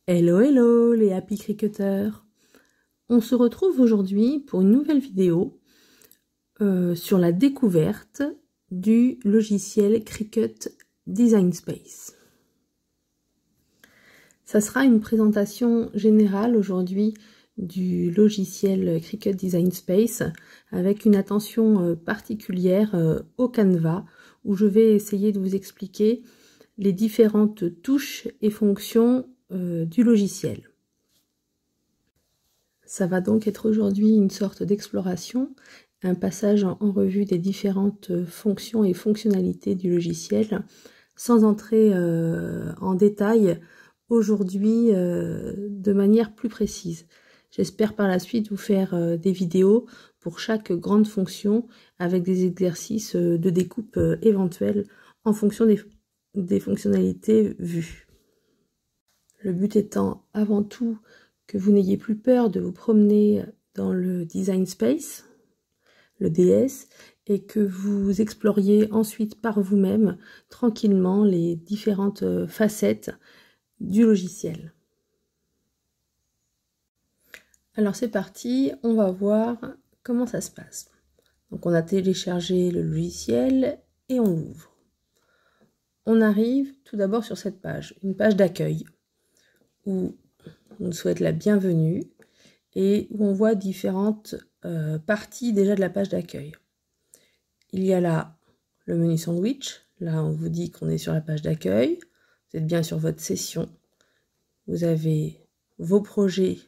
Hello hello les Happy Cricketers. On se retrouve aujourd'hui pour une nouvelle vidéo sur la découverte du logiciel Cricut Design Space. Ça sera une présentation générale aujourd'hui du logiciel Cricut Design Space avec une attention particulière au Canva où je vais essayer de vous expliquer les différentes touches et fonctions du logiciel. Ça va donc être aujourd'hui une sorte d'exploration, un passage en revue des différentes fonctions et fonctionnalités du logiciel, sans entrer en détail aujourd'hui de manière plus précise. J'espère par la suite vous faire des vidéos pour chaque grande fonction avec des exercices de découpe éventuels en fonction des fonctionnalités vues. Le but étant avant tout que vous n'ayez plus peur de vous promener dans le Design Space, le DS, et que vous exploriez ensuite par vous-même tranquillement les différentes facettes du logiciel. Alors c'est parti, on va voir comment ça se passe. Donc on a téléchargé le logiciel et on l'ouvre. On arrive tout d'abord sur cette page, une page d'accueil, où on souhaite la bienvenue et où on voit différentes parties déjà de la page d'accueil. Il y a là le menu sandwich, là on vous dit qu'on est sur la page d'accueil, vous êtes bien sur votre session, vous avez vos projets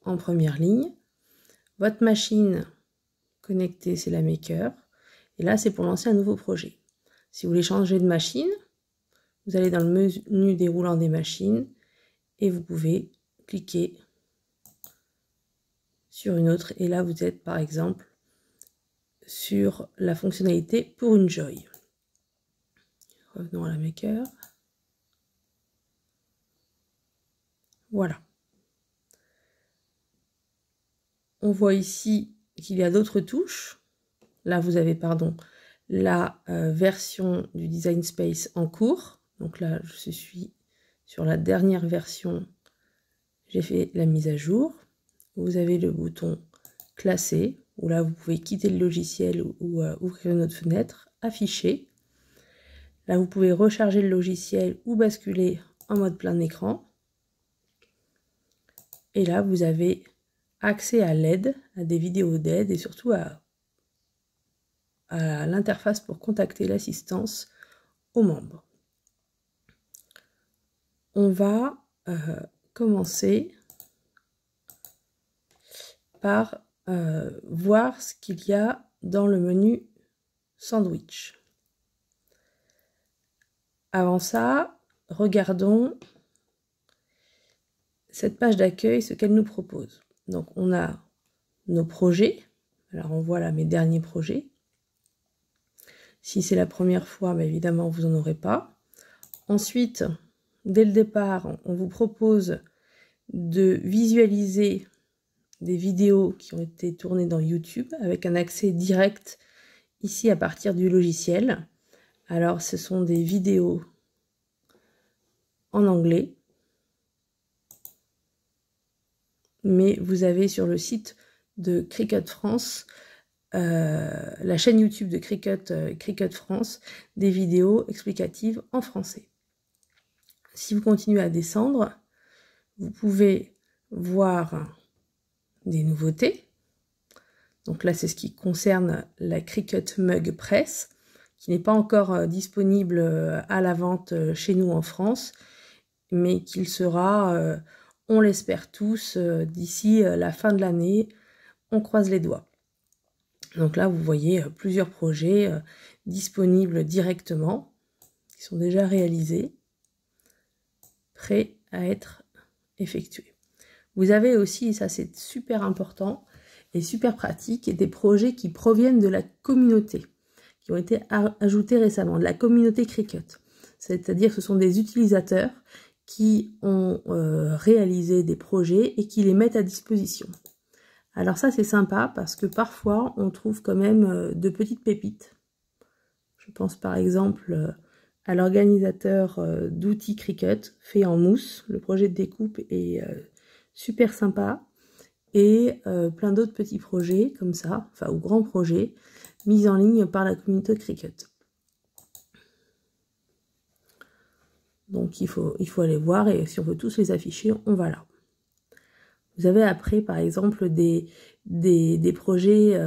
en première ligne, votre machine connectée c'est la Maker, et là c'est pour lancer un nouveau projet. Si vous voulez changer de machine, vous allez dans le menu déroulant des machines, et vous pouvez cliquer sur une autre. Et là, vous êtes par exemple sur la fonctionnalité pour une Joy. Revenons à la Maker. Voilà. On voit ici qu'il y a d'autres touches. Là, vous avez, la version du Design Space en cours. Donc là, je suis sur la dernière version, j'ai fait la mise à jour. Vous avez le bouton classer, où là vous pouvez quitter le logiciel ou ouvrir une autre fenêtre, afficher. Là vous pouvez recharger le logiciel ou basculer en mode plein écran. Et là vous avez accès à l'aide, à des vidéos d'aide et surtout à l'interface pour contacter l'assistance aux membres. On va commencer par voir ce qu'il y a dans le menu sandwich. Avant ça, regardons cette page d'accueil, ce qu'elle nous propose. Donc on a nos projets. Alors on voit là mes derniers projets. Si c'est la première fois, bah évidemment vous n'en aurez pas. Ensuite, dès le départ, on vous propose de visualiser des vidéos qui ont été tournées dans YouTube avec un accès direct ici à partir du logiciel. Alors ce sont des vidéos en anglais, mais vous avez sur le site de Cricut France, la chaîne YouTube de Cricut France, des vidéos explicatives en français. Si vous continuez à descendre, vous pouvez voir des nouveautés. Donc là, c'est ce qui concerne la Cricut Mug Press, qui n'est pas encore disponible à la vente chez nous en France, mais qu'il sera, on l'espère tous, d'ici la fin de l'année. On croise les doigts. Donc là, vous voyez plusieurs projets disponibles directement, qui sont déjà réalisés, prêts à être effectués. Vous avez aussi, et ça c'est super important et super pratique, des projets qui proviennent de la communauté, qui ont été ajoutés récemment, de la communauté Cricut. C'est-à-dire que ce sont des utilisateurs qui ont réalisé des projets et qui les mettent à disposition. Alors ça c'est sympa parce que parfois on trouve quand même de petites pépites. Je pense par exemple à l'organisateur d'outils Cricut fait en mousse. Le projet de découpe est super sympa. Et plein d'autres petits projets comme ça, enfin ou grands projets, mis en ligne par la communauté Cricut. Donc il faut aller voir, et si on veut tous les afficher, on va là. Vous avez après par exemple des projets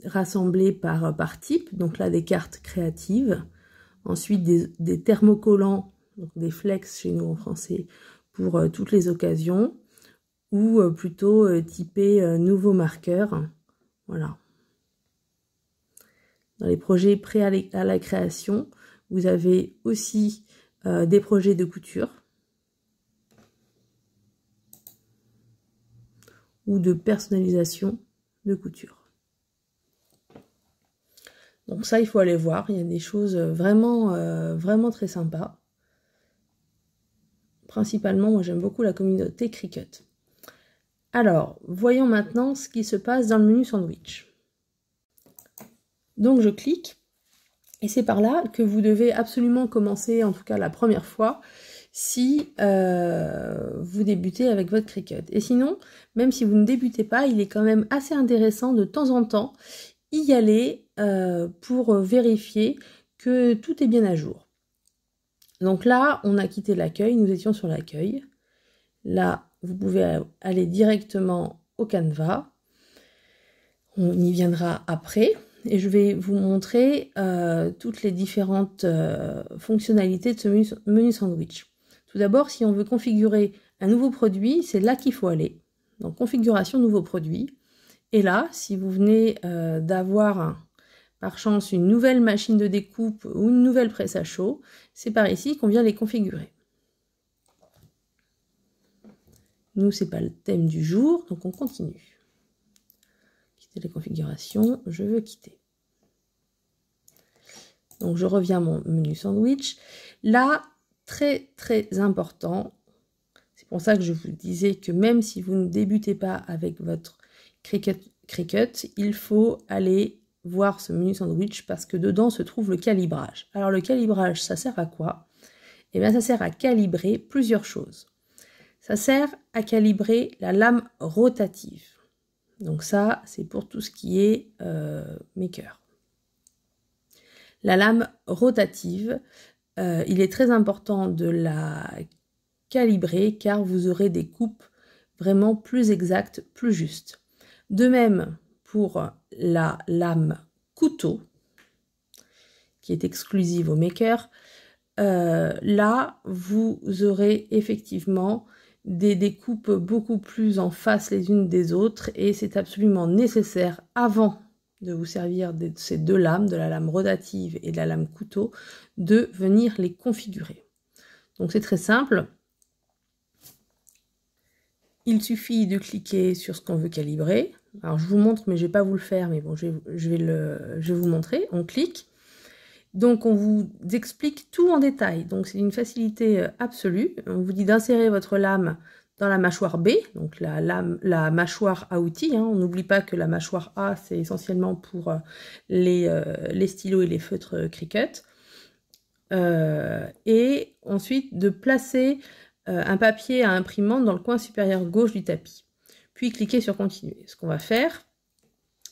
rassemblés par type, donc là des cartes créatives, ensuite des thermocollants, donc des flex chez nous en français, pour toutes les occasions, ou plutôt typé nouveau marqueur. Voilà. Dans les projets prêts à la création, vous avez aussi des projets de couture ou de personnalisation de couture. Donc ça, il faut aller voir. Il y a des choses vraiment très sympas. Principalement, moi j'aime beaucoup la communauté Cricut. Alors, voyons maintenant ce qui se passe dans le menu sandwich. Donc je clique, et c'est par là que vous devez absolument commencer, en tout cas la première fois, si vous débutez avec votre Cricut. Et sinon, même si vous ne débutez pas, il est quand même assez intéressant de temps en temps y aller pour vérifier que tout est bien à jour. Donc là, on a quitté l'accueil, nous étions sur l'accueil. Là, vous pouvez aller directement au Canva. On y viendra après. Et je vais vous montrer toutes les différentes fonctionnalités de ce menu sandwich. Tout d'abord, si on veut configurer un nouveau produit, c'est là qu'il faut aller. Donc, configuration nouveau produit. Et là, si vous venez d'avoir, par chance, une nouvelle machine de découpe ou une nouvelle presse à chaud, c'est par ici qu'on vient les configurer. Nous, ce n'est pas le thème du jour, donc on continue. Les configurations, je veux quitter. Donc je reviens à mon menu sandwich. Là, très important, c'est pour ça que je vous disais que même si vous ne débutez pas avec votre Cricut, il faut aller voir ce menu sandwich parce que dedans se trouve le calibrage. Alors le calibrage, ça sert à quoi? Eh bien ça sert à calibrer plusieurs choses. Ça sert à calibrer la lame rotative. Donc ça, c'est pour tout ce qui est maker. La lame rotative, il est très important de la calibrer car vous aurez des coupes vraiment plus exactes, plus justes. De même pour la lame couteau, qui est exclusive au maker, là, vous aurez effectivement des découpes beaucoup plus en face les unes des autres et c'est absolument nécessaire avant de vous servir de ces deux lames, de la lame rotative et de la lame couteau, de venir les configurer. Donc c'est très simple. Il suffit de cliquer sur ce qu'on veut calibrer. Alors je vous montre, mais je ne vais pas vous le faire, mais bon, je vais vous montrer. On clique. Donc on vous explique tout en détail, donc c'est une facilité absolue. On vous dit d'insérer votre lame dans la mâchoire B, donc la mâchoire à outils. On n'oublie pas que la mâchoire A, c'est essentiellement pour les stylos et les feutres Cricut. Et ensuite de placer un papier à imprimante dans le coin supérieur gauche du tapis. Puis cliquer sur continuer. Ce qu'on va faire,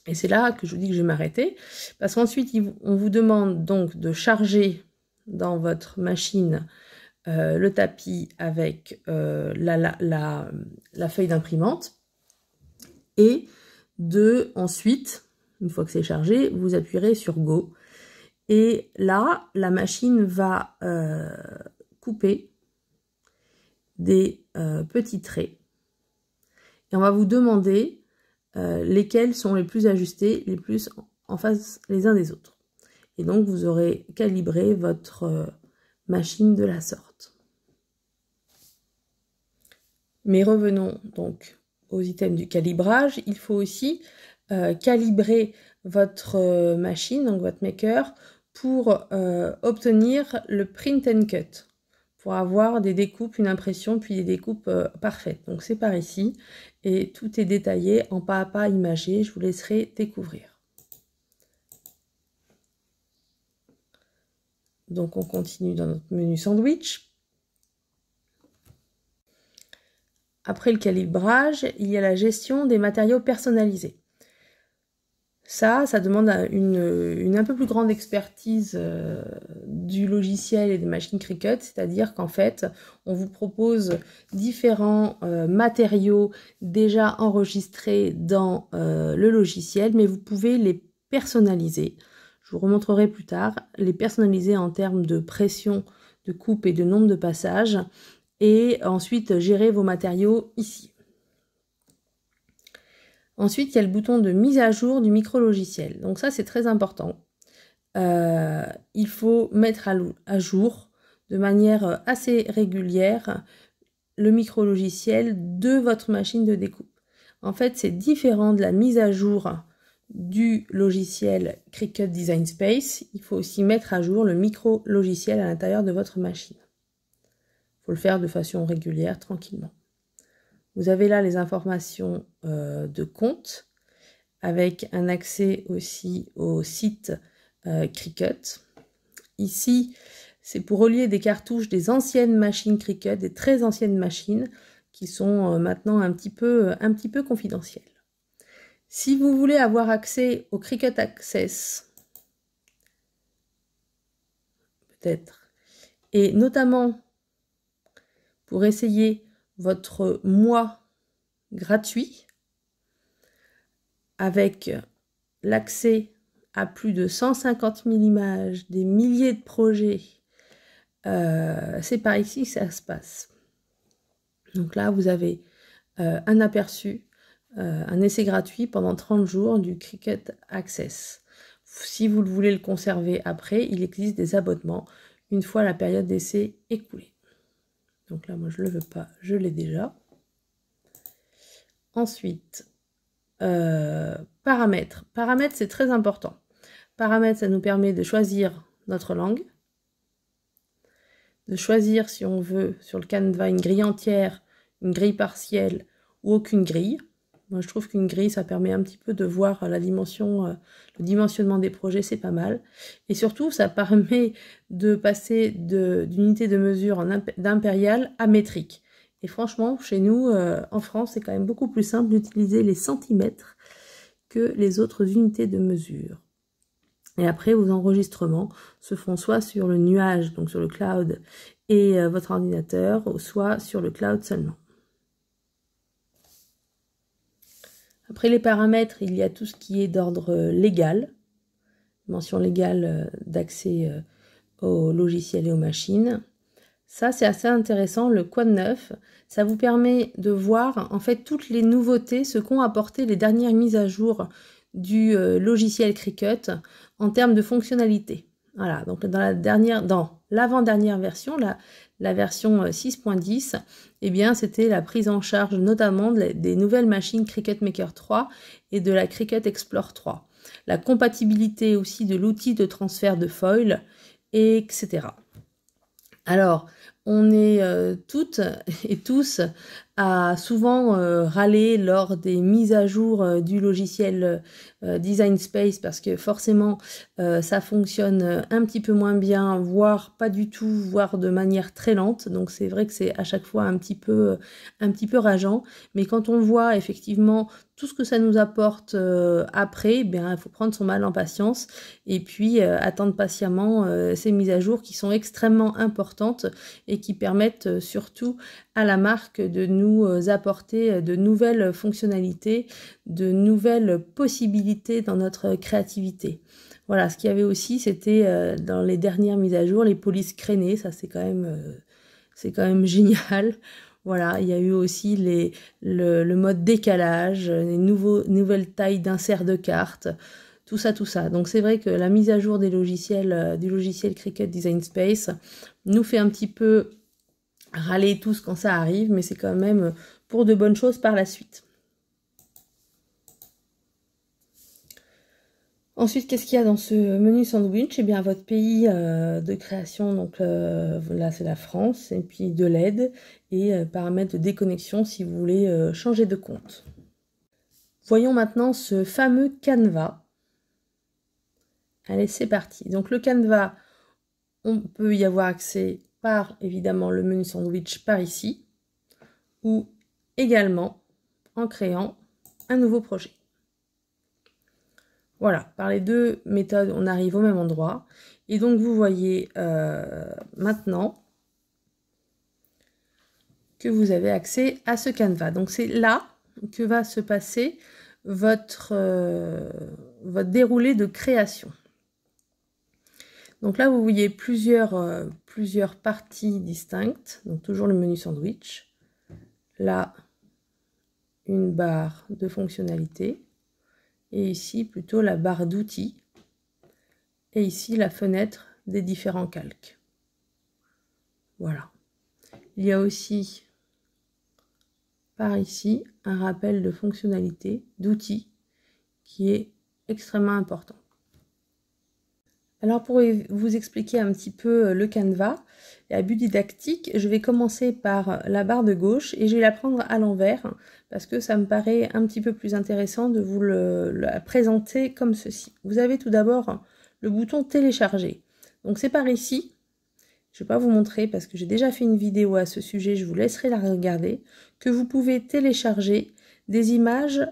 et c'est là que je vous dis que je vais m'arrêter, parce qu'ensuite, on vous demande donc de charger dans votre machine le tapis avec la feuille d'imprimante, et ensuite, une fois que c'est chargé, vous appuierez sur Go. Et là, la machine va couper des petits traits. Et on va vous demander lesquels sont les plus ajustés, les plus en face les uns des autres. Et donc, vous aurez calibré votre machine de la sorte. Mais revenons donc aux items du calibrage. Il faut aussi calibrer votre machine, donc votre maker, pour obtenir le print and cut, pour avoir des découpes, une impression, puis des découpes parfaites. Donc c'est par ici, et tout est détaillé en pas à pas imagé, je vous laisserai découvrir. Donc on continue dans notre menu sandwich. Après le calibrage, il y a la gestion des matériaux personnalisés. Ça demande une un peu plus grande expertise du logiciel et des machines Cricut, c'est-à-dire qu'en fait, on vous propose différents matériaux déjà enregistrés dans le logiciel, mais vous pouvez les personnaliser. Je vous remontrerai plus tard, les personnaliser en termes de pression, de coupe et de nombre de passages, et ensuite gérer vos matériaux ici. Ensuite, il y a le bouton de mise à jour du micro-logiciel. Donc ça, c'est très important. Il faut mettre à jour de manière assez régulière le micro-logiciel de votre machine de découpe. En fait, c'est différent de la mise à jour du logiciel Cricut Design Space. Il faut aussi mettre à jour le micro-logiciel à l'intérieur de votre machine. Il faut le faire de façon régulière, tranquillement. Vous avez là les informations de compte avec un accès aussi au site Cricut. Ici, c'est pour relier des cartouches des anciennes machines Cricut, des très anciennes machines qui sont maintenant un petit peu confidentielles. Si vous voulez avoir accès au Cricut Access, peut-être, et notamment pour essayer votre mois gratuit avec l'accès à plus de 150 000 images, des milliers de projets, c'est par ici que ça se passe. Donc là, vous avez un aperçu, un essai gratuit pendant 30 jours du Cricut Access. Si vous voulez le conserver après, il existe des abonnements une fois la période d'essai écoulée. Donc là, moi, je ne le veux pas, je l'ai déjà. Ensuite, paramètres. Paramètres, c'est très important. Paramètres, ça nous permet de choisir notre langue, de choisir si on veut sur le canevas une grille entière, une grille partielle ou aucune grille. Moi, je trouve qu'une grille, ça permet un petit peu de voir la dimension, le dimensionnement des projets, c'est pas mal. Et surtout, ça permet de passer d'unité de mesure d'impérial à métrique. Et franchement, chez nous, en France, c'est quand même beaucoup plus simple d'utiliser les centimètres que les autres unités de mesure. Et après, vos enregistrements se font soit sur le nuage, donc sur le cloud et votre ordinateur, soit sur le cloud seulement. Après les paramètres, il y a tout ce qui est d'ordre légal, mention légale d'accès au logiciel et aux machines. Ça, c'est assez intéressant, le Quoi de neuf. Ça vous permet de voir en fait toutes les nouveautés, ce qu'ont apporté les dernières mises à jour du logiciel Cricut en termes de fonctionnalité. Voilà, donc dans l'avant-dernière version, la version 6.10, eh bien, c'était la prise en charge notamment des nouvelles machines Cricut Maker 3 et de la Cricut Explore 3. La compatibilité aussi de l'outil de transfert de foil, etc. Alors, on est toutes et tous à souvent râler lors des mises à jour du logiciel Design Space parce que forcément ça fonctionne un petit peu moins bien, voire pas du tout, voire de manière très lente. Donc c'est vrai que c'est à chaque fois un petit peu rageant. Mais quand on voit effectivement tout ce que ça nous apporte après, eh bien, il faut prendre son mal en patience et puis attendre patiemment ces mises à jour qui sont extrêmement importantes et qui permettent surtout à la marque de nous apporter de nouvelles fonctionnalités, de nouvelles possibilités dans notre créativité. Voilà, ce qu'il y avait aussi, c'était dans les dernières mises à jour, les polices crénées, ça c'est quand même génial. Voilà, il y a eu aussi le mode décalage, les nouvelles tailles d'insert de cartes, tout ça. Donc c'est vrai que la mise à jour des logiciels, du logiciel Cricut Design Space nous fait un petit peu râler tous quand ça arrive, mais c'est quand même pour de bonnes choses par la suite. Ensuite, qu'est-ce qu'il y a dans ce menu sandwich? Eh bien, votre pays de création, donc là c'est la France, et puis de l'aide, et paramètres de déconnexion si vous voulez changer de compte. Voyons maintenant ce fameux canevas. Allez, c'est parti. Donc le canevas, on peut y avoir accès par, évidemment, le menu sandwich par ici, ou également en créant un nouveau projet. Voilà, par les deux méthodes, on arrive au même endroit. Et donc, vous voyez maintenant que vous avez accès à ce canevas. Donc, c'est là que va se passer votre déroulé de création. Donc là, vous voyez plusieurs parties distinctes. Donc, toujours le menu sandwich. Là, une barre de fonctionnalités. Et ici, plutôt la barre d'outils. Et ici, la fenêtre des différents calques. Voilà. Il y a aussi, par ici, un rappel de fonctionnalités, d'outils, qui est extrêmement important. Alors, pour vous expliquer un petit peu le canevas, et à but didactique, je vais commencer par la barre de gauche et je vais la prendre à l'envers parce que ça me paraît un petit peu plus intéressant de vous la présenter comme ceci. Vous avez tout d'abord le bouton télécharger. Donc, c'est par ici. Je ne vais pas vous montrer parce que j'ai déjà fait une vidéo à ce sujet, je vous laisserai la regarder, que vous pouvez télécharger des images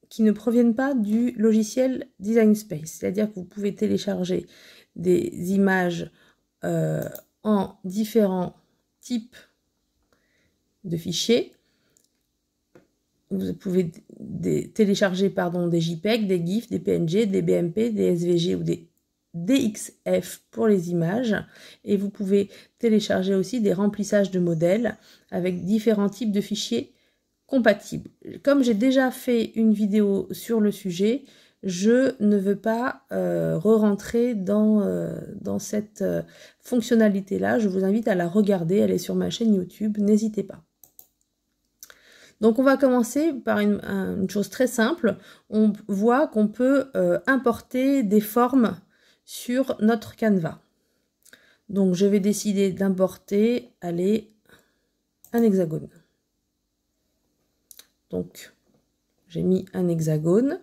qui ne proviennent pas du logiciel Design Space. C'est-à-dire que vous pouvez télécharger des images en différents types de fichiers. Vous pouvez télécharger des JPEG, des GIF, des PNG, des BMP, des SVG ou des DXF pour les images. Et vous pouvez télécharger aussi des remplissages de modèles avec différents types de fichiers compatibles. Comme j'ai déjà fait une vidéo sur le sujet, je ne veux pas re-rentrer dans cette fonctionnalité-là. Je vous invite à la regarder, elle est sur ma chaîne YouTube, n'hésitez pas. Donc on va commencer par une chose très simple. On voit qu'on peut importer des formes sur notre canevas. Donc je vais décider d'importer, allez, un hexagone. Donc j'ai mis un hexagone.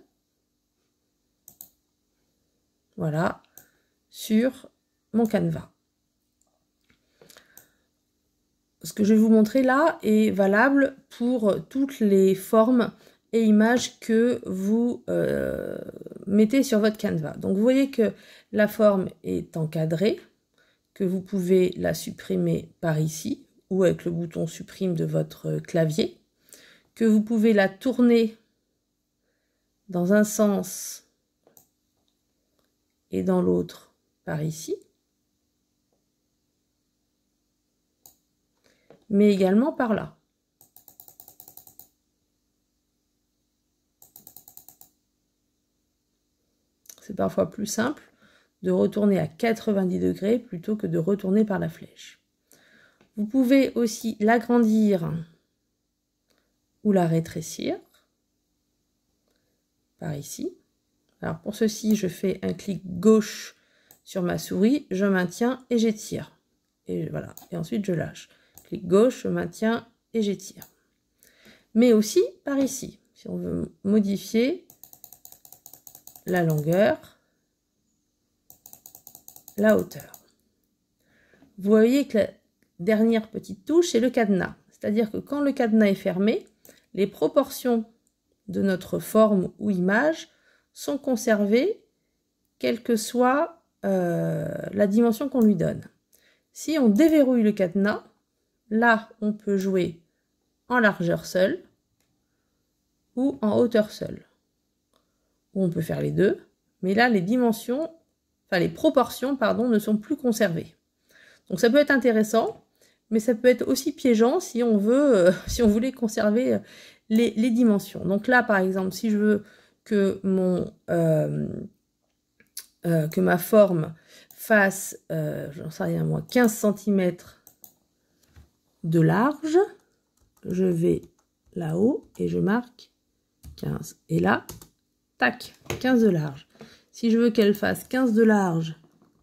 Voilà, sur mon canevas. Ce que je vais vous montrer là est valable pour toutes les formes et images que vous mettez sur votre canevas. Donc vous voyez que la forme est encadrée, que vous pouvez la supprimer par ici ou avec le bouton supprime de votre clavier, que vous pouvez la tourner dans un sens et dans l'autre par ici, mais également par là. C'est parfois plus simple de retourner à 90 degrés plutôt que de retourner par la flèche. Vous pouvez aussi l'agrandir ou la rétrécir par ici. Alors pour ceci, je fais un clic gauche sur ma souris, je maintiens et j'étire. Et voilà, et ensuite je lâche. Clic gauche, je maintiens et j'étire. Mais aussi par ici, si on veut modifier la longueur, la hauteur. Vous voyez que la dernière petite touche, c'est le cadenas. C'est-à-dire que quand le cadenas est fermé, les proportions de notre forme ou image sont conservées, quelle que soit la dimension qu'on lui donne. Si on déverrouille le cadenas, là, on peut jouer en largeur seule ou en hauteur seule. Ou on peut faire les deux, mais là, les dimensions, enfin les proportions, pardon, ne sont plus conservées. Donc ça peut être intéressant, mais ça peut être aussi piégeant si on veut, si on voulait conserver les dimensions. Donc là, par exemple, si je veux que que ma forme fasse, j'en sais rien moi, 15 cm de large, je vais là-haut et je marque 15. Et là, tac, 15 de large. Si je veux qu'elle fasse 15 de large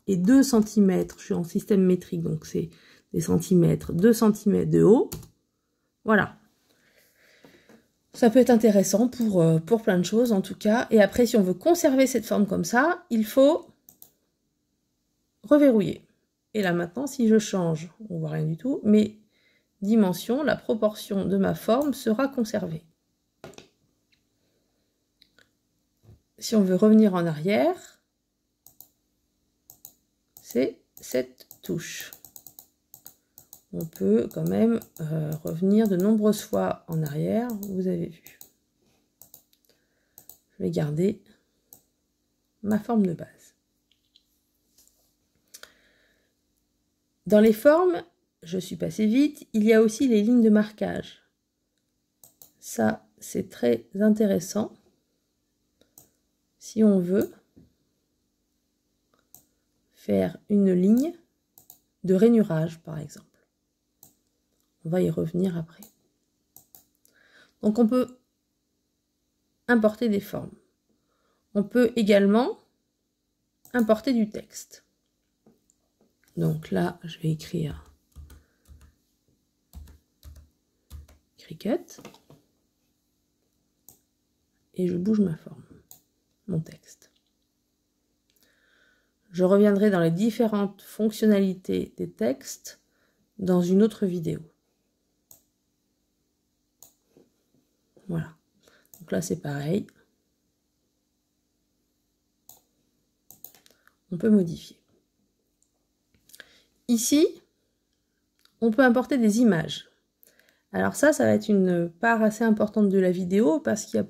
et 2 cm, je suis en système métrique, donc c'est des centimètres, 2 cm de haut, voilà. Ça peut être intéressant pour plein de choses en tout cas. Et après, si on veut conserver cette forme comme ça, il faut reverrouiller. Et là maintenant, si je change, on voit rien du tout, mes dimensions, la proportion de ma forme sera conservée. Si on veut revenir en arrière, c'est cette touche. On peut quand même revenir de nombreuses fois en arrière, vous avez vu. Je vais garder ma forme de base. Dans les formes, je suis passée vite, il y a aussi les lignes de marquage. Ça, c'est très intéressant. Si on veut faire une ligne de rainurage, par exemple. On va y revenir après. Donc, on peut importer des formes. On peut également importer du texte. Donc là, je vais écrire Cricut et je bouge ma forme, mon texte. Je reviendrai dans les différentes fonctionnalités des textes dans une autre vidéo. Voilà. Donc là, c'est pareil. On peut modifier. Ici, on peut importer des images. Alors ça va être une part assez importante de la vidéo parce qu'il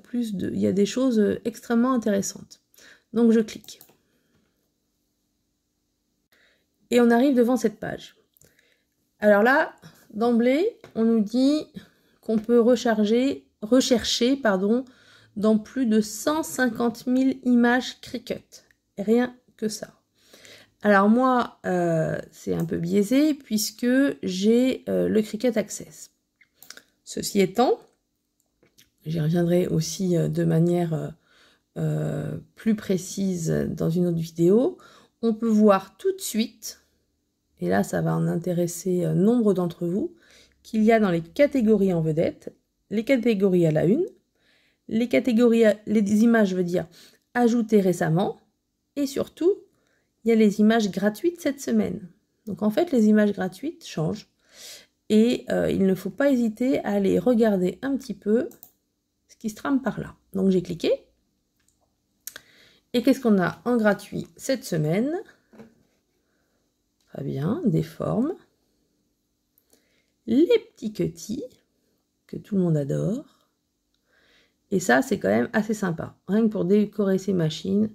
y a des choses extrêmement intéressantes. Donc je clique. Et on arrive devant cette page. Alors là, d'emblée, on nous dit qu'on peut rechercher dans plus de 150 000 images Cricut. Rien que ça. Alors moi, c'est un peu biaisé puisque j'ai le Cricut Access. Ceci étant, j'y reviendrai aussi de manière plus précise dans une autre vidéo, on peut voir tout de suite, et là ça va en intéresser nombre d'entre vous, qu'il y a dans les catégories en vedette, les catégories à la une, les catégories, les images, je veux dire, ajoutées récemment, et surtout, il y a les images gratuites cette semaine. Donc en fait, les images gratuites changent. Et il ne faut pas hésiter à aller regarder un petit peu ce qui se trame par là. Donc j'ai cliqué. Et qu'est-ce qu'on a en gratuit cette semaine? Très bien, des formes. Les petits cutis, que tout le monde adore. Et ça, c'est quand même assez sympa. Rien que pour décorer ces machines,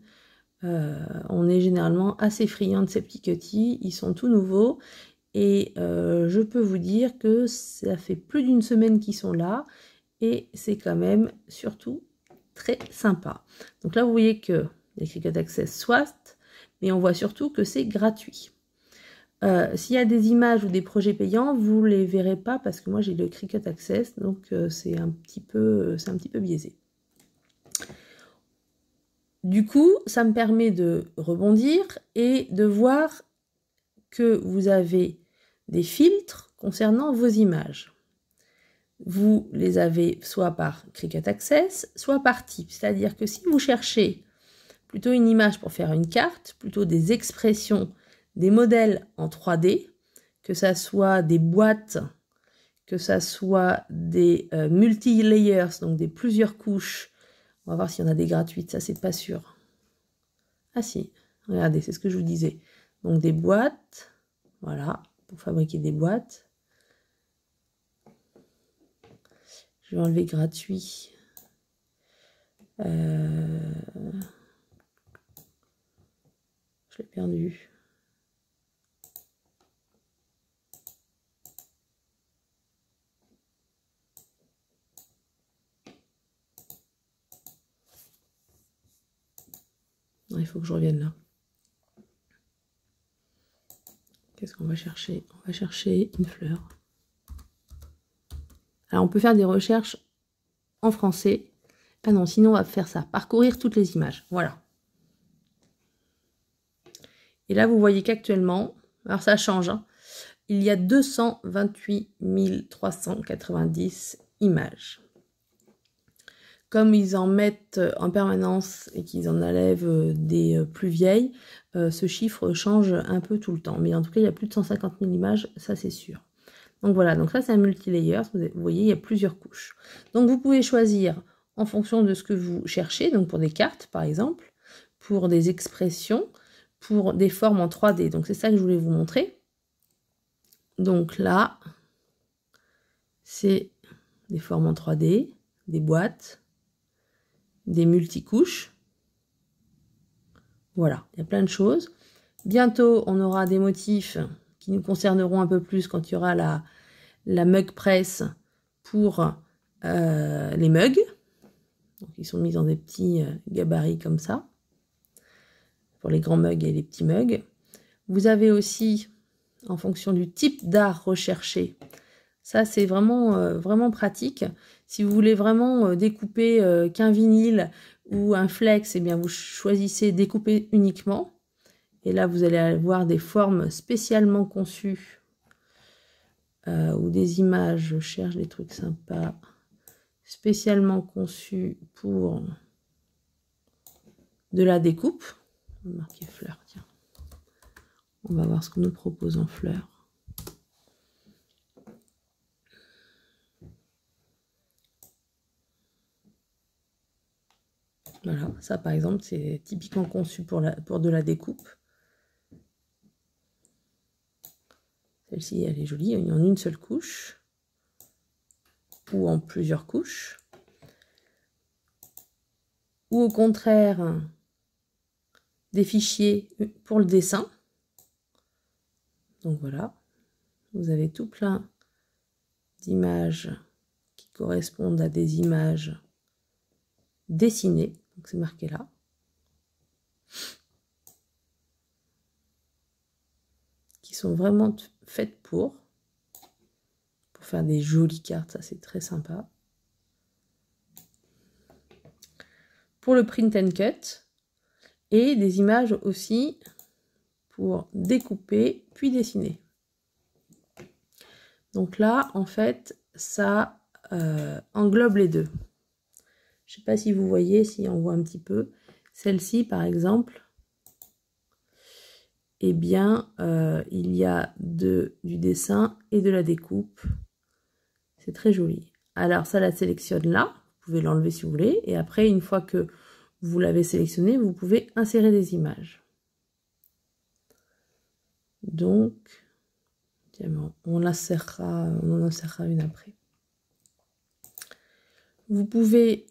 on est généralement assez friand de ces petits cutis. Ils sont tout nouveaux. Et je peux vous dire que ça fait plus d'une semaine qu'ils sont là. Et c'est quand même surtout très sympa. Donc là, vous voyez que les Cricut Access soit, mais on voit surtout que c'est gratuit. S'il y a des images ou des projets payants, vous ne les verrez pas parce que moi j'ai le Cricut Access, donc c'est un petit peu biaisé. Du coup, ça me permet de rebondir et de voir que vous avez des filtres concernant vos images. Vous les avez soit par Cricut Access, soit par type. C'est-à-dire que si vous cherchez plutôt une image pour faire une carte, plutôt des expressions, des modèles en 3D, que ça soit des boîtes, que ça soit des multi-layers, donc des plusieurs couches. On va voir s'il y en a des gratuites, ça c'est pas sûr. Ah si, regardez, c'est ce que je vous disais. Donc des boîtes, voilà, pour fabriquer des boîtes. Je vais enlever gratuit. Je l'ai perdu. Non, il faut que je revienne là. Qu'est-ce qu'on va chercher? On va chercher une fleur. Alors, on peut faire des recherches en français. Ah non, sinon, on va faire ça. Parcourir toutes les images. Voilà. Et là, vous voyez qu'actuellement, alors ça change, hein, il y a 228 390 images. comme ils en mettent en permanence et qu'ils en enlèvent des plus vieilles, ce chiffre change un peu tout le temps. Mais en tout cas, il y a plus de 150 000 images, ça c'est sûr. Donc voilà, donc ça c'est un multilayer. Vous voyez, il y a plusieurs couches. Donc vous pouvez choisir en fonction de ce que vous cherchez, donc pour des cartes par exemple, pour des expressions, pour des formes en 3D. Donc c'est ça que je voulais vous montrer. Donc là, c'est des formes en 3D, des boîtes, des multicouches. Voilà, il y a plein de choses. Bientôt, on aura des motifs qui nous concerneront un peu plus quand il y aura la mug press pour les mugs. Donc, ils sont mis dans des petits gabarits comme ça, pour les grands mugs et les petits mugs. Vous avez aussi, en fonction du type d'art recherché, ça c'est vraiment, vraiment pratique. Si vous voulez vraiment découper qu'un vinyle ou un flex, eh bien vous choisissez découper uniquement. Et là, vous allez avoir des formes spécialement conçues ou des images, je cherche des trucs sympas, spécialement conçues pour de la découpe. On va marquer fleurs, tiens. On va voir ce qu'on nous propose en fleurs. Voilà, ça par exemple, c'est typiquement conçu pour de la découpe. Celle-ci, elle est jolie, il y en a une seule couche, ou en plusieurs couches. Ou au contraire, des fichiers pour le dessin. Donc voilà, vous avez tout plein d'images qui correspondent à des images dessinées. Donc c'est marqué là. Qui sont vraiment faites pour faire des jolies cartes, ça c'est très sympa. Pour le print and cut, et des images aussi pour découper puis dessiner. Donc là, en fait, ça englobe les deux. Je ne sais pas si vous voyez, si on voit un petit peu. Celle-ci, par exemple, eh bien, il y a du dessin et de la découpe. C'est très joli. Alors, ça la sélectionne là. Vous pouvez l'enlever si vous voulez. Et après, une fois que vous l'avez sélectionné, vous pouvez insérer des images. Donc, on en insérera une après. Vous pouvez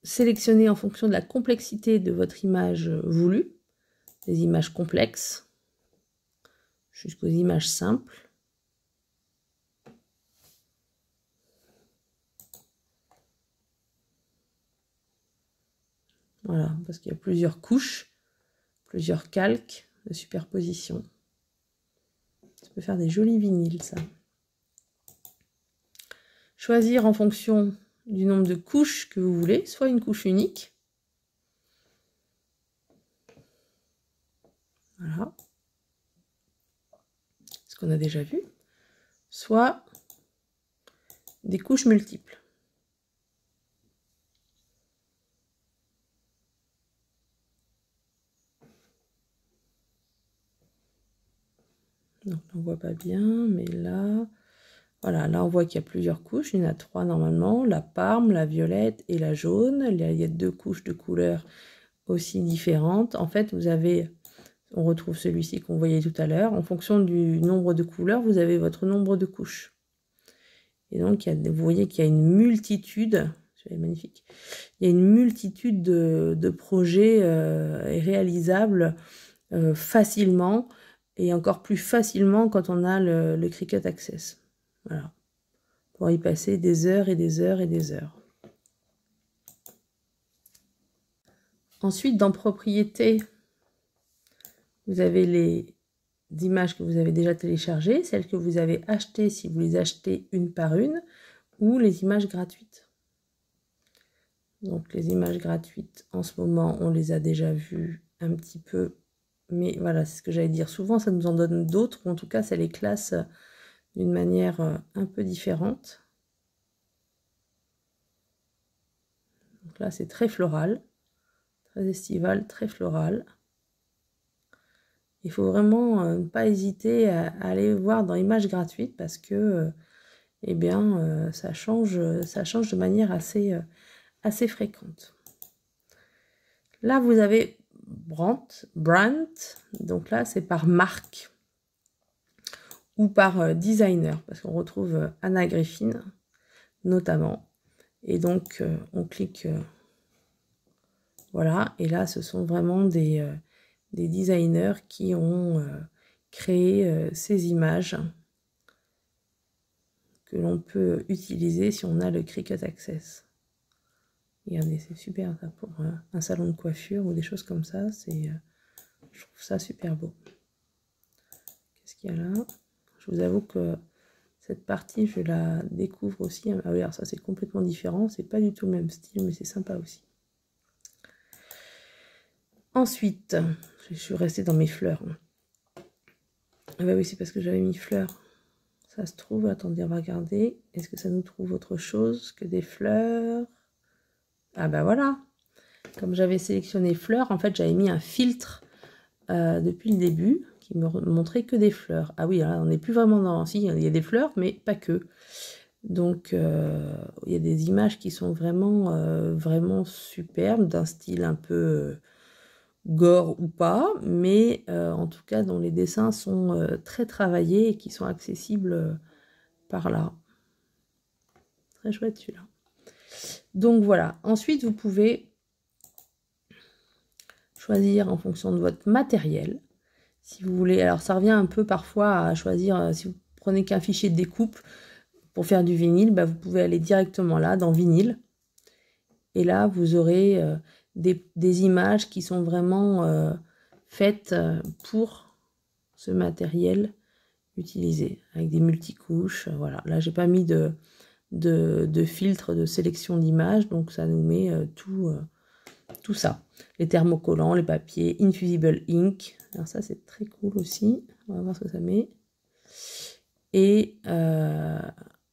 sélectionner en fonction de la complexité de votre image voulue, des images complexes jusqu'aux images simples. Voilà, parce qu'il y a plusieurs couches, plusieurs calques de superposition. Ça peut faire des jolis vinyles, ça. Choisir en fonction du nombre de couches que vous voulez, soit une couche unique. Voilà. Ce qu'on a déjà vu. Soit des couches multiples. Donc on ne voit pas bien, mais là, voilà, là on voit qu'il y a plusieurs couches, il y en a 3 normalement, la parme, la violette et la jaune. Il y a 2 couches de couleurs aussi différentes. En fait, vous avez, on retrouve celui-ci qu'on voyait tout à l'heure, en fonction du nombre de couleurs, vous avez votre nombre de couches. Et donc, vous voyez qu'il y a une multitude, c'est magnifique, il y a une multitude de projets réalisables facilement, et encore plus facilement quand on a le Cricut Access. Voilà. Pour y passer des heures et des heures et des heures. Ensuite, dans Propriétés, vous avez les images que vous avez déjà téléchargées, celles que vous avez achetées si vous les achetez une par une, ou les images gratuites. Donc les images gratuites, en ce moment, on les a déjà vues un petit peu. Mais voilà, c'est ce que j'allais dire. Souvent, ça nous en donne d'autres, ou en tout cas, ça les classe d'une manière un peu différente. Donc là, c'est très floral, très estival, très floral. Il faut vraiment ne pas hésiter à aller voir dans Images gratuites parce que eh bien, ça change de manière assez fréquente. Là, vous avez Brandt, donc là, c'est par marque ou par designer, parce qu'on retrouve Anna Griffin, notamment. Et donc, on clique, voilà, et là, ce sont vraiment des designers qui ont créé ces images que l'on peut utiliser si on a le Cricut Access. Regardez, c'est super ça, pour un salon de coiffure ou des choses comme ça. Je trouve ça super beau. Qu'est-ce qu'il y a là? Je vous avoue que cette partie, je la découvre aussi. Ah oui, alors ça, c'est complètement différent. C'est pas du tout le même style, mais c'est sympa aussi. Ensuite, je suis restée dans mes fleurs. Ah bah oui, c'est parce que j'avais mis fleurs. Ça se trouve, attendez, on va regarder. Est-ce que ça nous trouve autre chose que des fleurs? Ah bah voilà. Comme j'avais sélectionné fleurs, en fait, j'avais mis un filtre depuis le début qui me montrait que des fleurs. Ah oui, là, on n'est plus vraiment dans... Si, il y a des fleurs, mais pas que. Donc, il y a des images qui sont vraiment superbes, d'un style un peu gore ou pas, mais en tout cas, dont les dessins sont très travaillés et qui sont accessibles par là. Très chouette celui-là. Donc voilà. Ensuite, vous pouvez choisir en fonction de votre matériel. Si vous voulez, alors ça revient un peu parfois à choisir, si vous prenez qu'un fichier de découpe pour faire du vinyle, bah vous pouvez aller directement là, dans vinyle. Et là, vous aurez des images qui sont vraiment faites pour ce matériel utilisé, avec des multicouches. Voilà, là, j'ai pas mis de filtre de sélection d'images, donc ça nous met tout ça. Les thermocollants, les papiers, Infusible Ink. Alors ça, c'est très cool aussi. On va voir ce que ça met. Et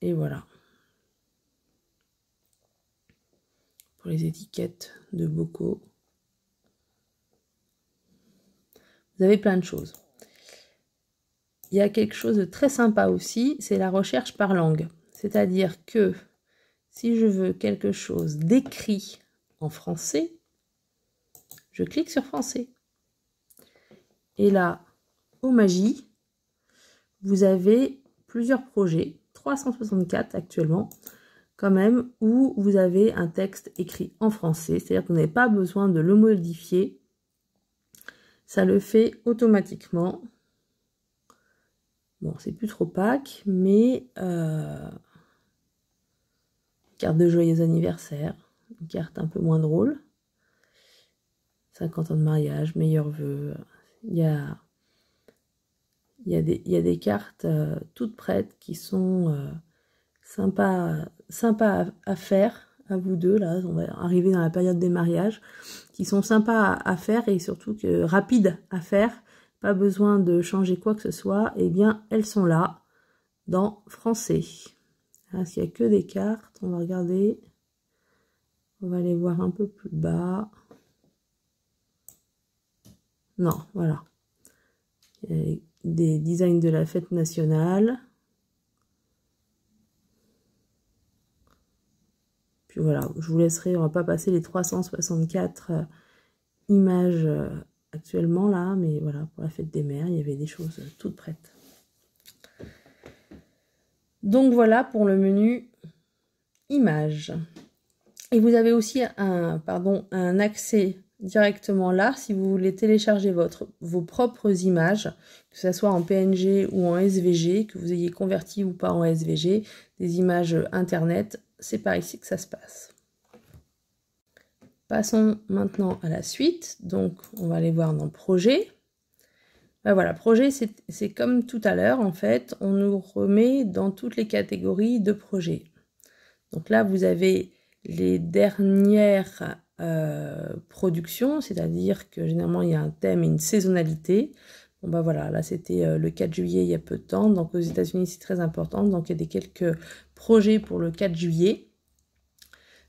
voilà. Pour les étiquettes de bocaux. Vous avez plein de choses. Il y a quelque chose de très sympa aussi, c'est la recherche par langue. C'est-à-dire que si je veux quelque chose d'écrit en français, je clique sur français. Et là, au Magie, vous avez plusieurs projets, 364 actuellement, quand même, où vous avez un texte écrit en français, c'est-à-dire que vous n'avez pas besoin de le modifier. Ça le fait automatiquement. Bon, c'est plus trop Pâques, mais carte de joyeux anniversaire, une carte un peu moins drôle. 50 ans de mariage, meilleurs vœux. Il y a des cartes toutes prêtes qui sont sympas à faire, à vous deux. Là, on va arriver dans la période des mariages, qui sont sympas à faire et surtout que rapides à faire. Pas besoin de changer quoi que ce soit. Eh bien, elles sont là dans français. Là, s'il n'y a que des cartes, on va regarder. On va aller voir un peu plus bas. Non, voilà. Des designs de la fête nationale. Puis voilà, je vous laisserai, on va pas passer les 364 images actuellement là, mais voilà, pour la fête des mères, il y avait des choses toutes prêtes. Donc voilà pour le menu images. Et vous avez aussi un accès directement là, si vous voulez télécharger vos propres images, que ce soit en PNG ou en SVG, que vous ayez converti ou pas en SVG, des images internet, c'est par ici que ça se passe. Passons maintenant à la suite. Donc, on va aller voir dans projet. Ben voilà, projet, c'est comme tout à l'heure, en fait, on nous remet dans toutes les catégories de projets. Donc là, vous avez les dernières productions, c'est-à-dire que généralement, il y a un thème et une saisonnalité. Bon ben voilà, là, c'était le 4 juillet il y a peu de temps. Donc, aux États-Unis, c'est très important. Donc, il y a quelques projets pour le 4 juillet.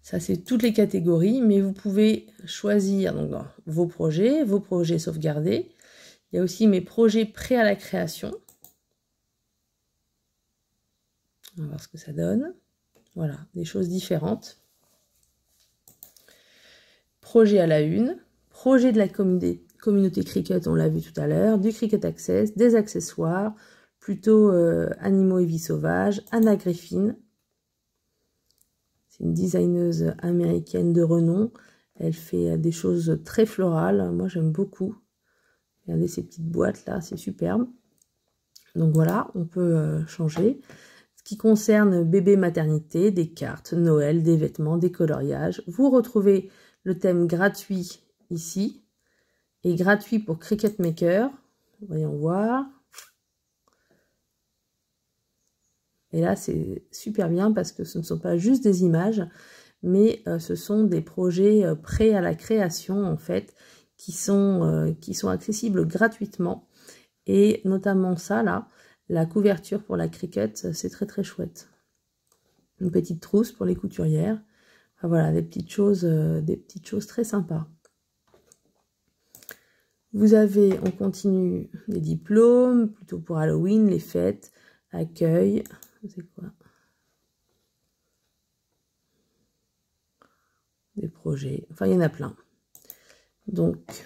Ça, c'est toutes les catégories, mais vous pouvez choisir donc, vos projets sauvegardés. Il y a aussi mes projets prêts à la création. On va voir ce que ça donne. Voilà, des choses différentes. Projet à la une, projet de la communauté Cricut, on l'a vu tout à l'heure, du Cricut Access, des accessoires, plutôt animaux et vie sauvage, Anna Griffin. C'est une designeuse américaine de renom. Elle fait des choses très florales. Moi, j'aime beaucoup. Regardez ces petites boîtes là, c'est superbe. Donc voilà, on peut changer. Ce qui concerne bébé maternité, des cartes, Noël, des vêtements, des coloriages. Vous retrouvez le thème gratuit ici et gratuit pour Cricut Maker. Voyons voir. Et là, c'est super bien parce que ce ne sont pas juste des images, mais ce sont des projets prêts à la création, en fait, qui sont accessibles gratuitement. Et notamment ça, là, la couverture pour la Cricut, c'est très très chouette. Une petite trousse pour les couturières. Enfin, voilà, des petites choses très sympas. Vous avez, on continue, des diplômes, plutôt pour Halloween, les fêtes, accueil. C'est quoi? Des projets. Enfin, il y en a plein. Donc,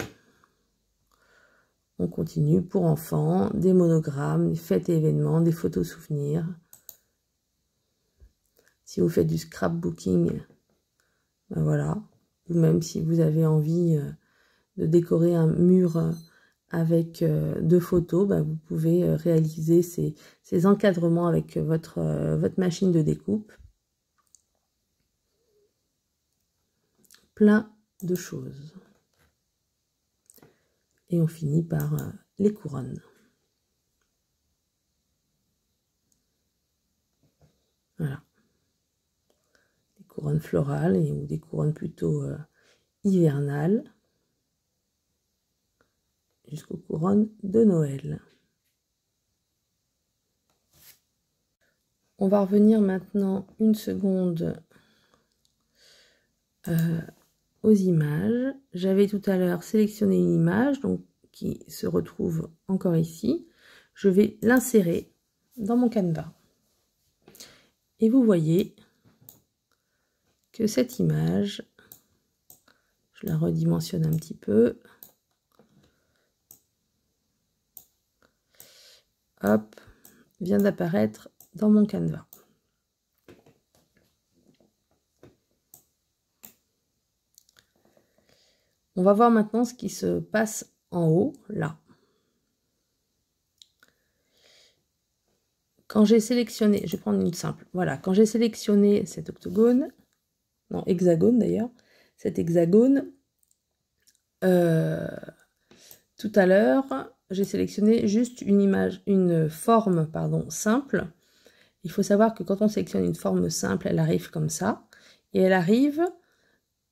on continue pour enfants, des monogrammes, des fêtes et événements, des photos souvenirs. Si vous faites du scrapbooking, ben voilà. Ou même si vous avez envie de décorer un mur avec 2 photos, ben vous pouvez réaliser ces encadrements avec votre machine de découpe. Plein de choses. Et on finit par les couronnes. Voilà. Des couronnes florales ou des couronnes plutôt hivernales. Jusqu'aux couronnes de Noël. On va revenir maintenant une seconde aux images. J'avais tout à l'heure sélectionné une image donc, qui se retrouve encore ici. Je vais l'insérer dans mon Canva. Et vous voyez que cette image, je la redimensionne un petit peu. Hop, vient d'apparaître dans mon Canva. On va voir maintenant ce qui se passe en haut, là. Quand j'ai sélectionné, je vais prendre une simple, voilà, quand j'ai sélectionné cet octogone, non, hexagone d'ailleurs, cet hexagone, tout à l'heure, j'ai sélectionné juste une forme, pardon, simple. Il faut savoir que quand on sélectionne une forme simple, elle arrive comme ça, et elle arrive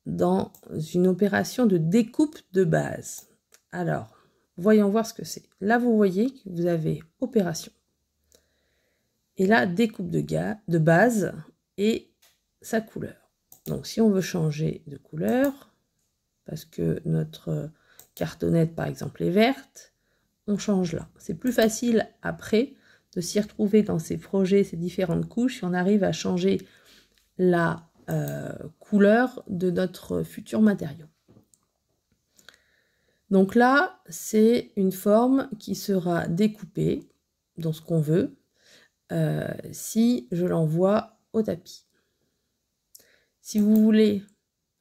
dans une opération de découpe de base. Alors, voyons voir ce que c'est. Là, vous voyez que vous avez opération. Et là, découpe de base et sa couleur. Donc, si on veut changer de couleur, parce que notre cartonnette, par exemple, est verte, on change là. C'est plus facile après de s'y retrouver dans ces projets, ces différentes couches, si on arrive à changer la couleur de notre futur matériau. Donc là, c'est une forme qui sera découpée dans ce qu'on veut si je l'envoie au tapis. Si vous voulez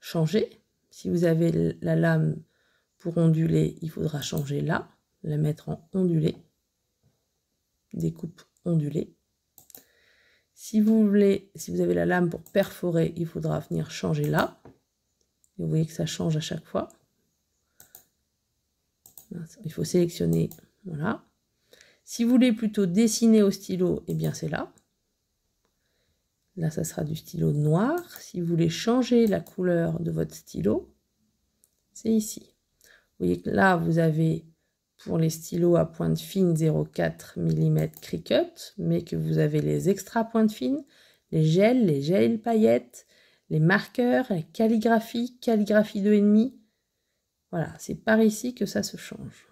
changer, si vous avez la lame pour onduler, il faudra changer là, la mettre en ondulé, découpe ondulée. Si vous avez la lame pour perforer, il faudra venir changer là. Et vous voyez que ça change à chaque fois. Il faut sélectionner, voilà. Si vous voulez plutôt dessiner au stylo, eh bien c'est là. Là, ça sera du stylo noir. Si vous voulez changer la couleur de votre stylo, c'est ici. Vous voyez que là, vous avez pour les stylos à pointe fine 0,4 mm Cricut, mais que vous avez les extra pointes fines, les gels paillettes, les marqueurs, la calligraphie, calligraphie 2,5. Voilà, c'est par ici que ça se change.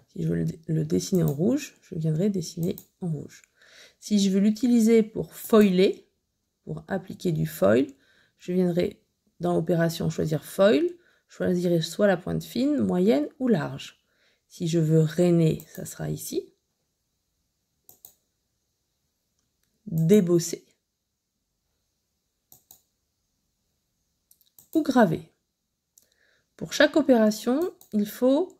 Si je veux le dessiner en rouge, je viendrai dessiner en rouge. Si je veux l'utiliser pour foiler, pour appliquer du foil, je viendrai dans Opération choisir foil, je choisirai soit la pointe fine, moyenne ou large. Si je veux rainer, ça sera ici. Débosser. Ou graver. Pour chaque opération, il faut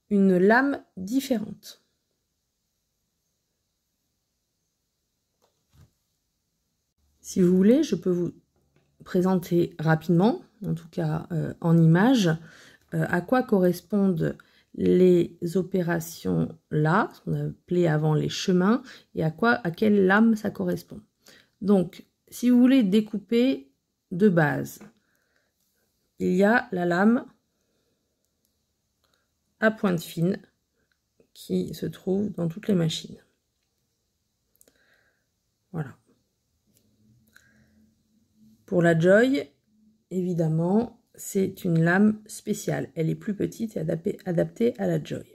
une lame différente. Si vous voulez, je peux vous présenter rapidement, en tout cas en image, à quoi correspondent les opérations là, ce qu'on appelait avant les chemins, et à quelle lame ça correspond. Donc, si vous voulez découper de base, il y a la lame à pointe fine qui se trouve dans toutes les machines. Voilà. Pour la Joy, évidemment, c'est une lame spéciale. Elle est plus petite et adaptée à la Joy.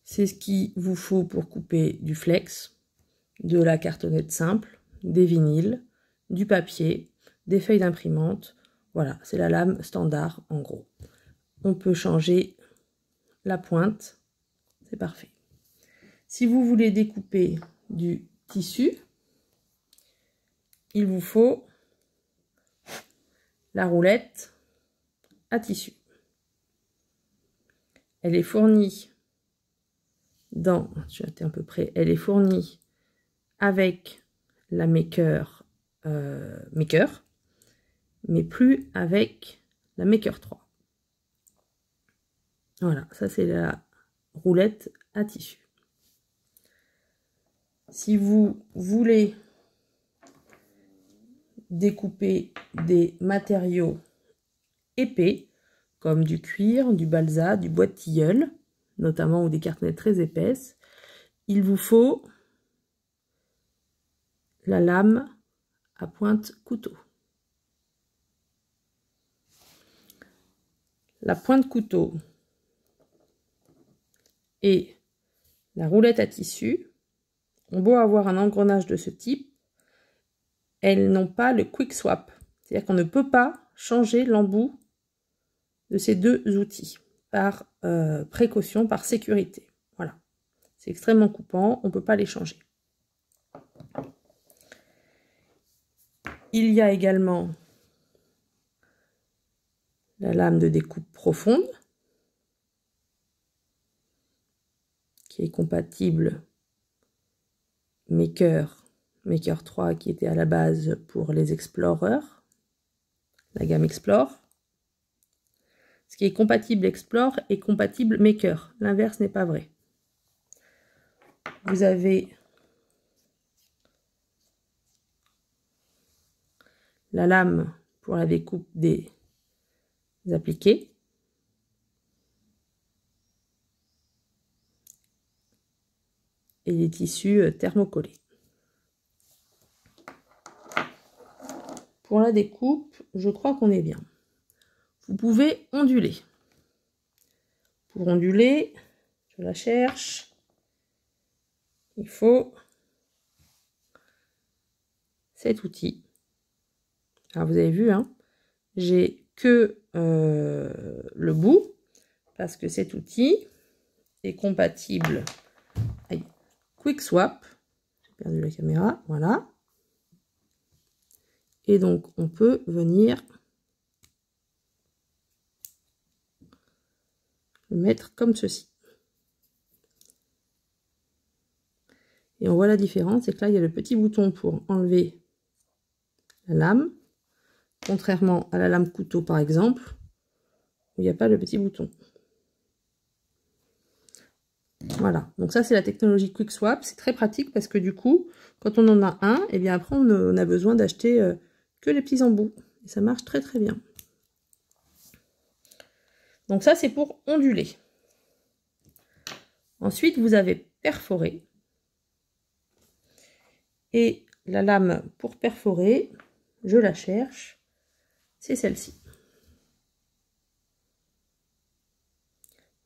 C'est ce qu'il vous faut pour couper du flex, de la cartonnette simple, des vinyles, du papier, des feuilles d'imprimante. Voilà, c'est la lame standard en gros. On peut changer la pointe, c'est parfait. Si vous voulez découper du tissu, il vous faut la roulette à tissu. Elle est fournie je suis à peu près, elle est fournie avec la Maker, mais plus avec la Maker 3. Voilà, ça c'est la roulette à tissu. Si vous voulez découper des matériaux épais, comme du cuir, du balsa, du bois de tilleul, notamment, ou des cartonnettes très épaisses, il vous faut la lame à pointe couteau. La pointe couteau et la roulette à tissu ont beau avoir un engrenage de ce type, elles n'ont pas le quick swap. C'est-à-dire qu'on ne peut pas changer l'embout de ces deux outils par précaution, par sécurité. Voilà. C'est extrêmement coupant, on ne peut pas les changer. Il y a également la lame de découpe profonde qui est compatible Maker 3 qui était à la base pour les Explorer, la gamme Explore. Ce qui est compatible Explore est compatible Maker. L'inverse n'est pas vrai. Vous avez la lame pour la découpe des appliqués. Et les tissus thermocollés. Pour la découpe, je crois qu'on est bien. Vous pouvez onduler. Pour onduler, je la cherche. Il faut cet outil. Alors vous avez vu, hein, j'ai que le bout, parce que cet outil est compatible avec Quick Swap. J'ai perdu la caméra, voilà. Et donc on peut venir le mettre comme ceci. Et on voit la différence, c'est que là il y a le petit bouton pour enlever la lame, contrairement à la lame couteau par exemple, où il n'y a pas le petit bouton. Voilà, donc ça c'est la technologie Quick Swap, c'est très pratique parce que du coup, quand on en a un, et bien après on a besoin d'acheter que les petits embouts. Et ça marche très très bien. Donc ça c'est pour onduler. Ensuite vous avez perforé. Et la lame pour perforer, je la cherche, c'est celle-ci.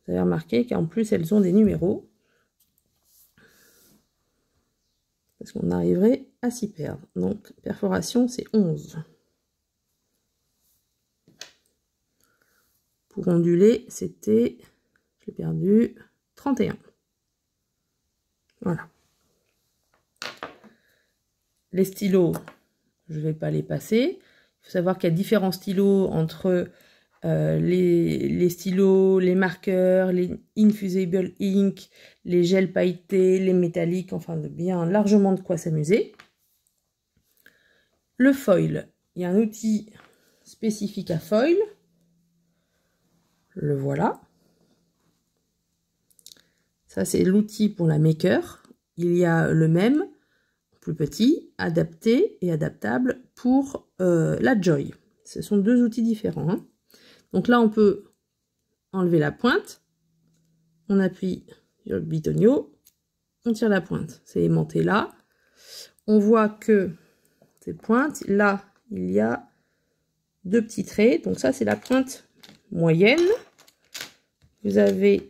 Vous avez remarqué qu'en plus elles ont des numéros. Parce qu'on arriverait à s'y perdre. Donc perforation c'est 11. Pour onduler, c'était, je l'ai perdu, 31. Voilà. Les stylos, je ne vais pas les passer. Il faut savoir qu'il y a différents stylos entre les stylos, les marqueurs, les Infusable Ink, les gels pailletés, les métalliques, enfin bien largement de quoi s'amuser. Le foil, il y a un outil spécifique à foil. Le voilà. Ça, c'est l'outil pour la maker. Il y a le même, plus petit, adapté et adaptable pour la Joy. Ce sont deux outils différents. Hein. Donc là, on peut enlever la pointe. On appuie sur le bitonio. On tire la pointe. C'est aimanté là. On voit que cette pointe, là, il y a deux petits traits. Donc ça, c'est la pointe moyenne. Vous avez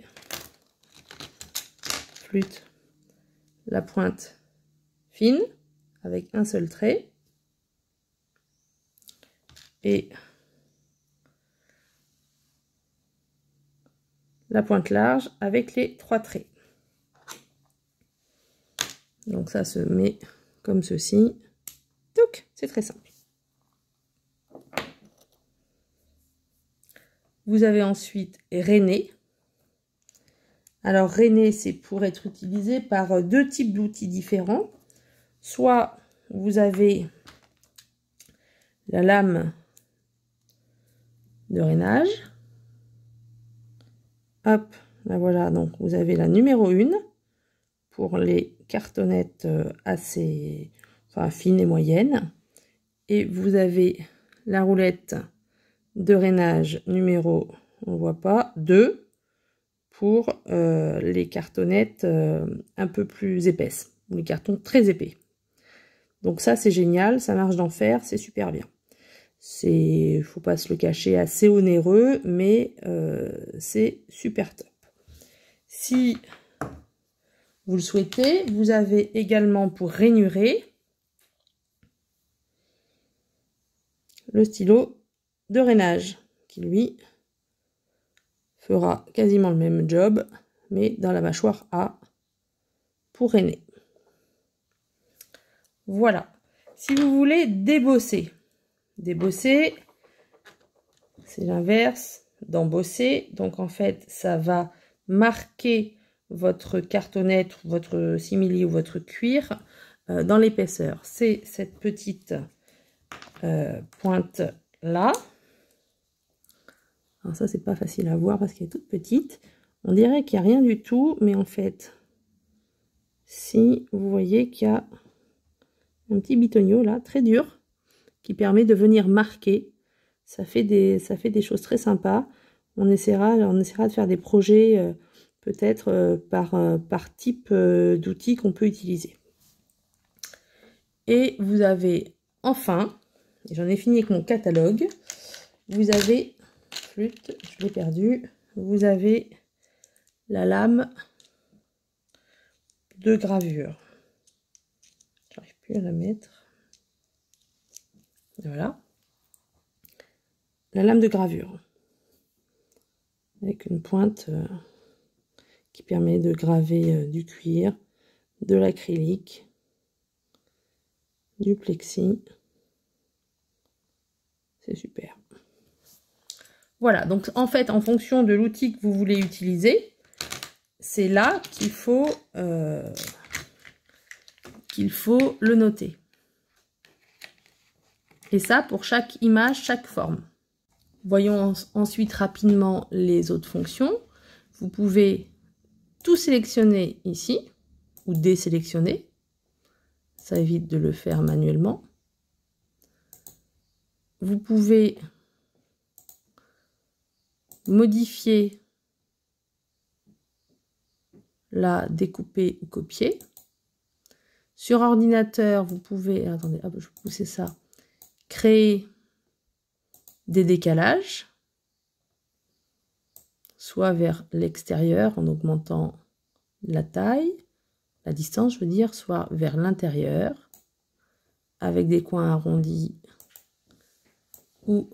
la pointe fine avec un seul trait et la pointe large avec les 3 traits. Donc ça se met comme ceci. Donc c'est très simple. Vous avez ensuite René. Alors René, c'est pour être utilisé par deux types d'outils différents. Soit vous avez la lame de rainage. Hop, là voilà, donc vous avez la numéro 1 pour les cartonnettes assez fines et moyennes. Et vous avez la roulette de rainage numéro, on ne voit pas, 2 pour les cartonnettes un peu plus épaisses, ou les cartons très épais. Donc ça c'est génial, ça marche d'enfer, c'est super bien. C'est, faut pas se le cacher, assez onéreux, mais c'est super top. Si vous le souhaitez, vous avez également pour rainurer le stylo de rainage, qui lui fera quasiment le même job, mais dans la mâchoire A pour rainer. Voilà. Si vous voulez débosser, c'est l'inverse d'embosser. Donc en fait, ça va marquer votre cartonnette, votre simili ou votre cuir dans l'épaisseur. C'est cette petite pointe là. Alors ça, c'est pas facile à voir parce qu'elle est toute petite. On dirait qu'il n'y a rien du tout, mais en fait, si vous voyez qu'il y a un petit bitonio là, très dur, qui permet de venir marquer. Ça fait des choses très sympas. On essaiera de faire des projets peut-être par type d'outils qu'on peut utiliser. Et vous avez enfin, j'en ai fini avec mon catalogue, vous avez, flûte, je l'ai perdu, vous avez la lame de gravure. J'arrive plus à la mettre. Voilà. La lame de gravure. Avec une pointe qui permet de graver du cuir, de l'acrylique, du plexi. C'est super. Voilà, donc en fait, en fonction de l'outil que vous voulez utiliser, c'est là qu'il faut le noter. Et ça pour chaque image, chaque forme. Voyons ensuite rapidement les autres fonctions. Vous pouvez tout sélectionner ici, ou désélectionner. Ça évite de le faire manuellement. Vous pouvez modifier, la découper ou copier. Sur ordinateur, vous pouvez, attendez, hop, je vais pousser ça, créer des décalages, soit vers l'extérieur en augmentant la taille, la distance, je veux dire, soit vers l'intérieur, avec des coins arrondis ou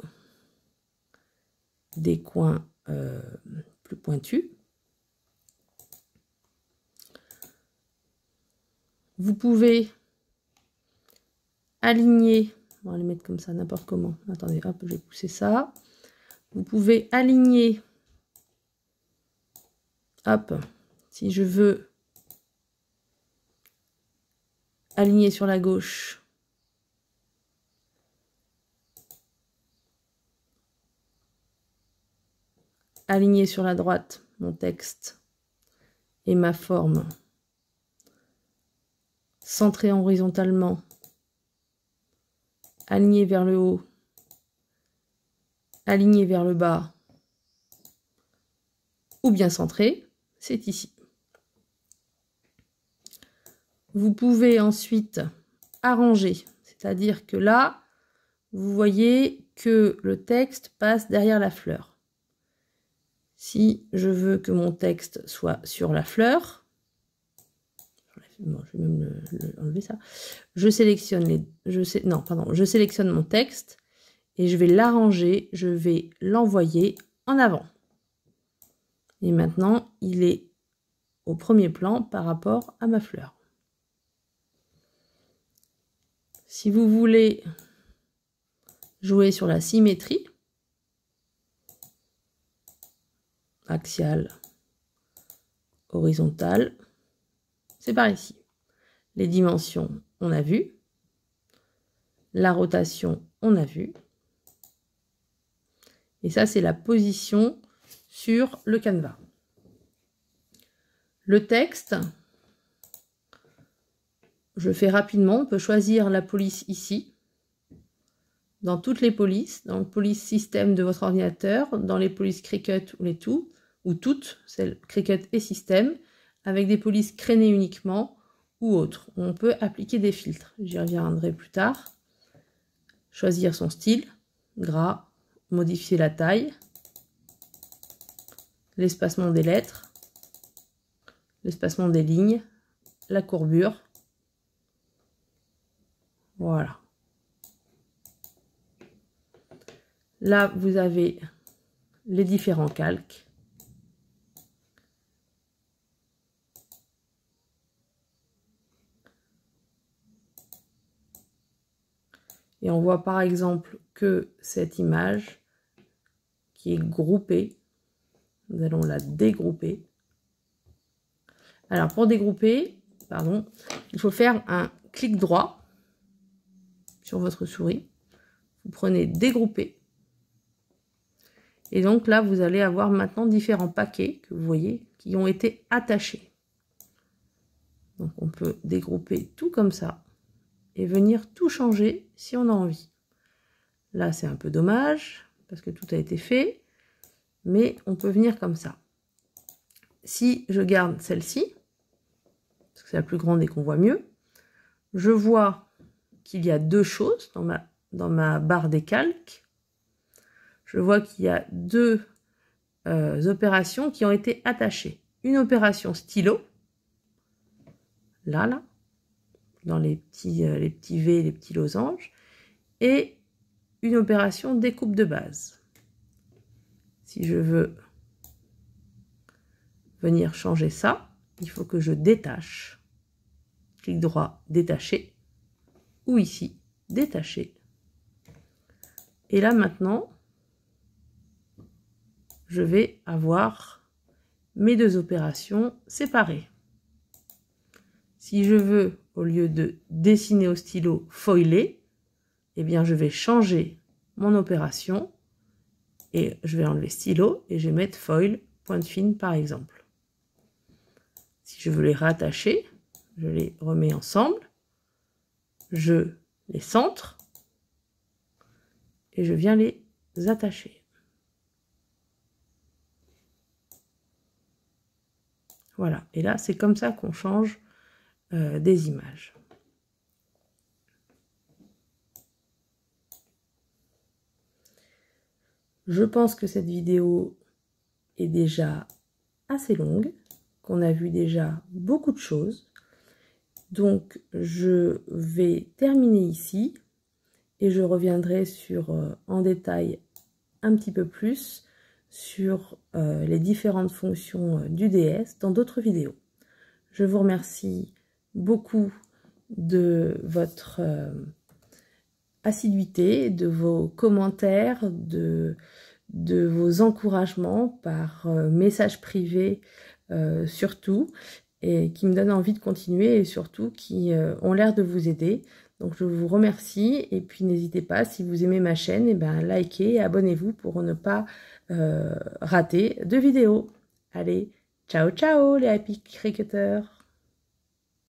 des coins plus pointus. Vous pouvez aligner, on va les mettre comme ça, n'importe comment. Attendez, hop, je vais pousser ça. Vous pouvez aligner, hop, si je veux aligner sur la gauche, aligner sur la droite mon texte et ma forme, centrer horizontalement, aligner vers le haut, aligner vers le bas, ou bien centrer, c'est ici. Vous pouvez ensuite arranger, c'est-à-dire que là, vous voyez que le texte passe derrière la fleur. Si je veux que mon texte soit sur la fleur, bon, je vais même enlever ça. Je sélectionne je sélectionne mon texte et je vais l'arranger, je vais l'envoyer en avant. Et maintenant, il est au premier plan par rapport à ma fleur. Si vous voulez jouer sur la symétrie, axiale, horizontale, c'est par ici. Les dimensions, on a vu. La rotation, on a vu. Et ça, c'est la position sur le canevas. Le texte, je fais rapidement. On peut choisir la police ici. Dans toutes les polices, dans le police système de votre ordinateur, dans les polices Cricut ou les tout, ou toutes, c'est Cricut et système, avec des polices crénées uniquement ou autres. On peut appliquer des filtres. J'y reviendrai plus tard. Choisir son style, gras, modifier la taille, l'espacement des lettres, l'espacement des lignes, la courbure. Voilà. Là, vous avez les différents calques. Et on voit par exemple que cette image qui est groupée, nous allons la dégrouper. Alors pour dégrouper, pardon, il faut faire un clic droit sur votre souris. Vous prenez dégrouper. Et donc là, vous allez avoir maintenant différents paquets que vous voyez qui ont été attachés. Donc on peut dégrouper tout comme ça et venir tout changer si on a envie. Là, c'est un peu dommage parce que tout a été fait, mais on peut venir comme ça. Si je garde celle-ci, parce que c'est la plus grande et qu'on voit mieux, je vois qu'il y a deux choses dans ma barre des calques. Je vois qu'il y a deux opérations qui ont été attachées. Une opération stylo, là, dans les petits V, les petits losanges, et une opération découpe de base. Si je veux venir changer ça, il faut que je détache. Clic droit, détacher, ou ici, détacher. Et là maintenant, je vais avoir mes deux opérations séparées. Si je veux, au lieu de dessiner au stylo, foiler, eh bien je vais changer mon opération et je vais enlever stylo et je vais mettre foil, pointe fine par exemple. Si je veux les rattacher, je les remets ensemble, je les centre et je viens les attacher. Voilà, et là c'est comme ça qu'on change des images. Je pense que cette vidéo est déjà assez longue, qu'on a vu déjà beaucoup de choses. Donc, je vais terminer ici et je reviendrai en détail un petit peu plus sur les différentes fonctions du DS dans d'autres vidéos. Je vous remercie beaucoup de votre assiduité, de vos commentaires, de vos encouragements par messages privés surtout, et qui me donnent envie de continuer et surtout qui ont l'air de vous aider. Donc je vous remercie et puis n'hésitez pas, si vous aimez ma chaîne, et likez et abonnez-vous pour ne pas rater de vidéos. Allez, ciao ciao les Happy Cricketers!